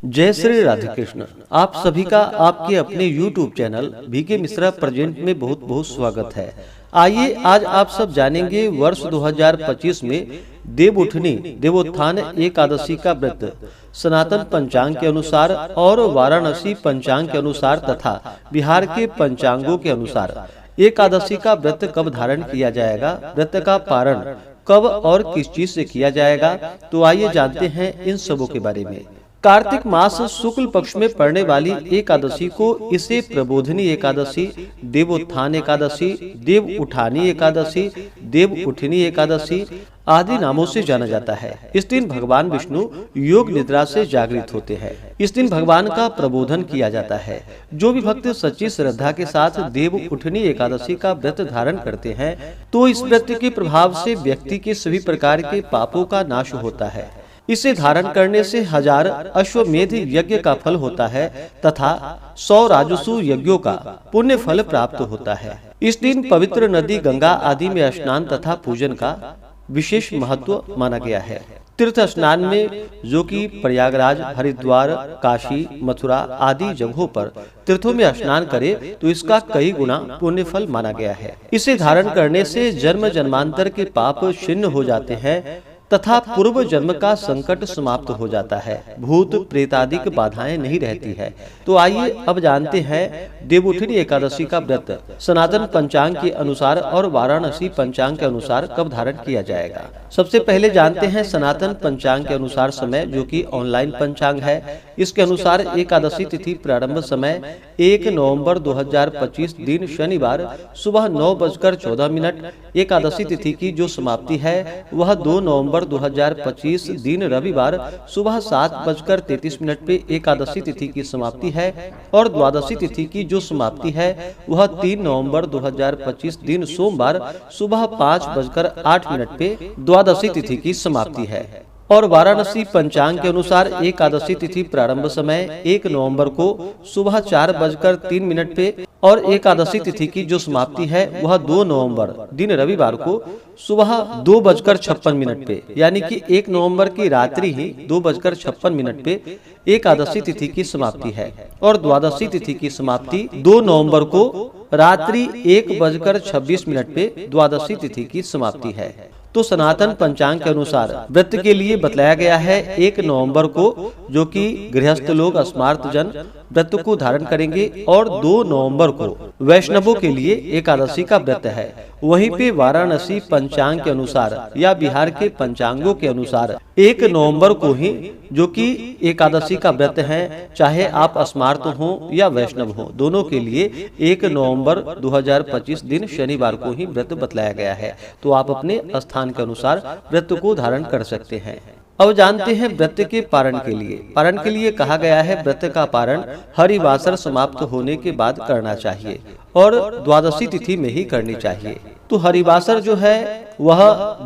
जय श्री राधे कृष्ण। आप सभी का आपके अपने YouTube channel BK Mishra present में बहुत बहुत स्वागत है। आइए आज आप सब जानेंगे वर्ष 2025 में देवउठनी देवोत्थान एकादशी का व्रत सनातन पंचांग के अनुसार और वाराणसी पंचांग के अनुसार तथा बिहार के पंचांगों के अनुसार एकादशी का व्रत कब धारण किया जाएगा, व्रत का पारण कब और किस चीज से किया जाएगा। तो आइए जानते हैं इन सबों के बारे में। कार्तिक मास शुक्ल पक्ष में पड़ने वाली एकादशी को इसे प्रबोधनी एकादशी, देवोत्थान एकादशी, देव उठानी एकादशी, देव उठनी एकादशी आदि नामों से जाना जाता है। इस दिन भगवान विष्णु योग निद्रा से जागृत होते हैं। इस दिन भगवान का प्रबोधन किया जाता है। जो भी भक्त सच्ची श्रद्धा के साथ देव उठनी एकादशी का व्रत धारण करते हैं तो इस व्रत के प्रभाव से व्यक्ति के सभी प्रकार के पापों का नाश होता है। इसे धारण करने से 1000 अश्वमेध यज्ञ का फल होता है तथा 100 राजसु यज्ञों का पुण्य फल प्राप्त होता है। इस दिन पवित्र नदी गंगा आदि में स्नान तथा पूजन का विशेष महत्व माना गया है। तीर्थ स्नान में जो कि प्रयागराज, हरिद्वार, काशी, मथुरा आदि जगहों पर तीर्थों में स्नान करे तो इसका कई गुना पुण्य फल माना गया है। इसे धारण करने से जन्म जन्मांतर के पाप क्षीण हो जाते हैं तथा पूर्व जन्म का संकट समाप्त हो जाता है। भूत प्रेत आदि की बाधाएं नहीं रहती है। तो आइए अब जानते हैं देवउठनी एकादशी का व्रत सनातन पंचांग के अनुसार और वाराणसी पंचांग के अनुसार कब धारण किया जाएगा। सबसे पहले जानते हैं सनातन पंचांग के अनुसार समय, जो कि ऑनलाइन पंचांग है। इसके अनुसार एकादशी तिथि प्रारंभ समय 1 नवंबर 2025 दिन शनिवार सुबह 9:14। एकादशी तिथि की जो समाप्ति है वह 2 नवंबर 2025 दिन रविवार सुबह 7:33 पे एकादशी तिथि की समाप्ति है और द्वादशी तिथि की जो समाप्ति है वह 3 नवंबर 2025 दिन सोमवार सुबह 5:08 पे द्वादशी तिथि की समाप्ति है। और वाराणसी पंचांग के अनुसार एकादशी तिथि प्रारंभ समय 1 नवंबर को सुबह 4:03 पे और एकादशी तिथि की जो समाप्ति है वह 2 नवंबर दिन रविवार को सुबह 2:56 पे, यानी कि 1 नवंबर की रात्रि ही 2:56 पे एकादशी तिथि की समाप्ति है और द्वादशी तिथि की समाप्ति 2 नवंबर को रात्रि 1:26 पे द्वादशी तिथि की समाप्ति है। तो सनातन पंचांग के अनुसार व्रत के लिए बतलाया गया है 1 नवंबर को, जो कि गृहस्थ लोग स्मार्त जन व्रत को धारण करेंगे और 2 नवंबर को वैष्णवों के लिए एकादशी का व्रत है। वहीं पे वाराणसी पंचांग के अनुसार या बिहार के पंचांगों के अनुसार 1 नवंबर को ही जो कि एकादशी का व्रत है, चाहे आप स्मार्त हो या वैष्णव हो, दोनों के लिए 1 नवंबर 2025 दिन शनिवार को ही व्रत बतलाया गया है। तो आप अपने स्थान के अनुसार व्रत को धारण कर सकते हैं। अब जानते हैं व्रत के पारण के लिए। पारण के लिए कहा गया है व्रत का पारण हरिवासर समाप्त होने के बाद करना चाहिए और द्वादशी तिथि में ही करनी चाहिए। तो हरिवासर जो है वह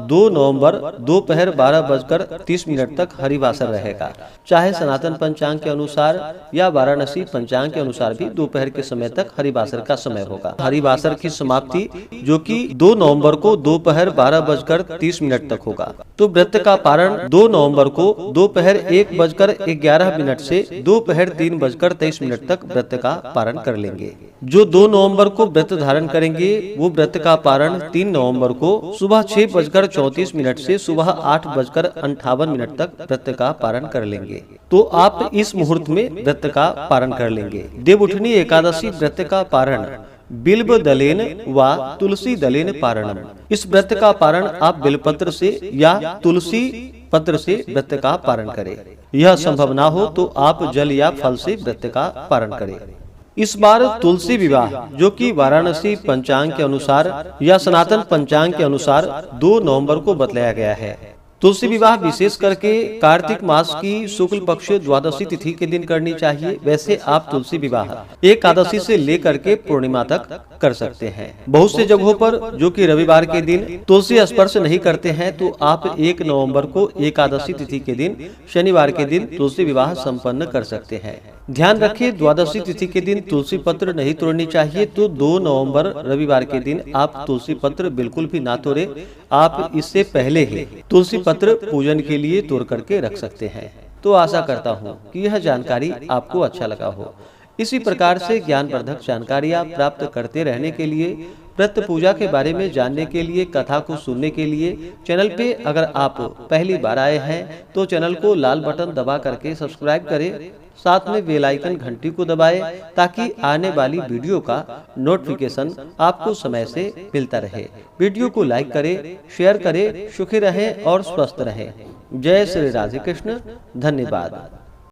2 नवंबर दोपहर 12:30 तक हरिवासर रहेगा। चाहे सनातन पंचांग के अनुसार या वाराणसी पंचांग के अनुसार भी दोपहर के समय तक हरिवासर का समय होगा। हरिवासर की समाप्ति जो कि 2 नवंबर को दोपहर 12:30 तक होगा। तो व्रत का पारण 2 नवंबर को दोपहर 1:11 से दोपहर 3:23 तक व्रत का पारण कर लेंगे। जो 2 नवंबर को व्रत धारण करेंगे वो व्रत का पारण 3 नवंबर को सुबह 6:34 से सुबह 8:58 तक व्रत का पारण कर लेंगे। तो आप इस मुहूर्त में व्रत का पारण कर लेंगे। देवउठनी एकादशी व्रत का पारण बिल्व दलेन व तुलसी दलेन पारणम। इस व्रत का पारण आप बिलपत्र से या तुलसी पत्र से व्रत का पारण करें। यह संभव ना हो तो आप जल या फल से व्रत का पारण करें। इस बार तुलसी विवाह जो कि वाराणसी पंचांग के अनुसार या सनातन पंचांग के अनुसार 2 नवंबर को बतलाया गया है। तुलसी विवाह विशेष करके कार्तिक मास की शुक्ल पक्ष द्वादशी तिथि के दिन करनी चाहिए। वैसे आप तुलसी विवाह एकादशी से लेकर के पूर्णिमा तक कर सकते हैं। बहुत से जगहों पर जो कि रविवार के दिन तुलसी स्पर्श नहीं करते हैं तो आप 1 नवंबर को एकादशी तिथि के दिन शनिवार के दिन तुलसी विवाह संपन्न कर सकते हैं। ध्यान रखें, द्वादशी तिथि के दिन तुलसी पत्र नहीं तोड़नी चाहिए। तो 2 नवंबर रविवार के दिन आप तुलसी पत्र बिल्कुल भी ना तोड़े। आप इससे पहले ही तुलसी पत्र पूजन के लिए तोड़ करके रख सकते हैं। तो आशा करता हूँ कि यह जानकारी आपको अच्छा लगा हो। इसी प्रकार से ज्ञानवर्धक जानकारियाँ प्राप्त करते रहने के लिए, व्रत पूजा के बारे में जानने के लिए, कथा को सुनने के लिए चैनल पे अगर आप पहली बार आए हैं तो चैनल को लाल बटन दबा करके सब्सक्राइब करें, साथ में बेल आइकन घंटी को दबाएं ताकि आने वाली वीडियो का नोटिफिकेशन आपको समय से मिलता रहे। वीडियो को लाइक करें, शेयर करें। सुखी रहें और स्वस्थ रहें। जय श्री राधे कृष्ण। धन्यवाद।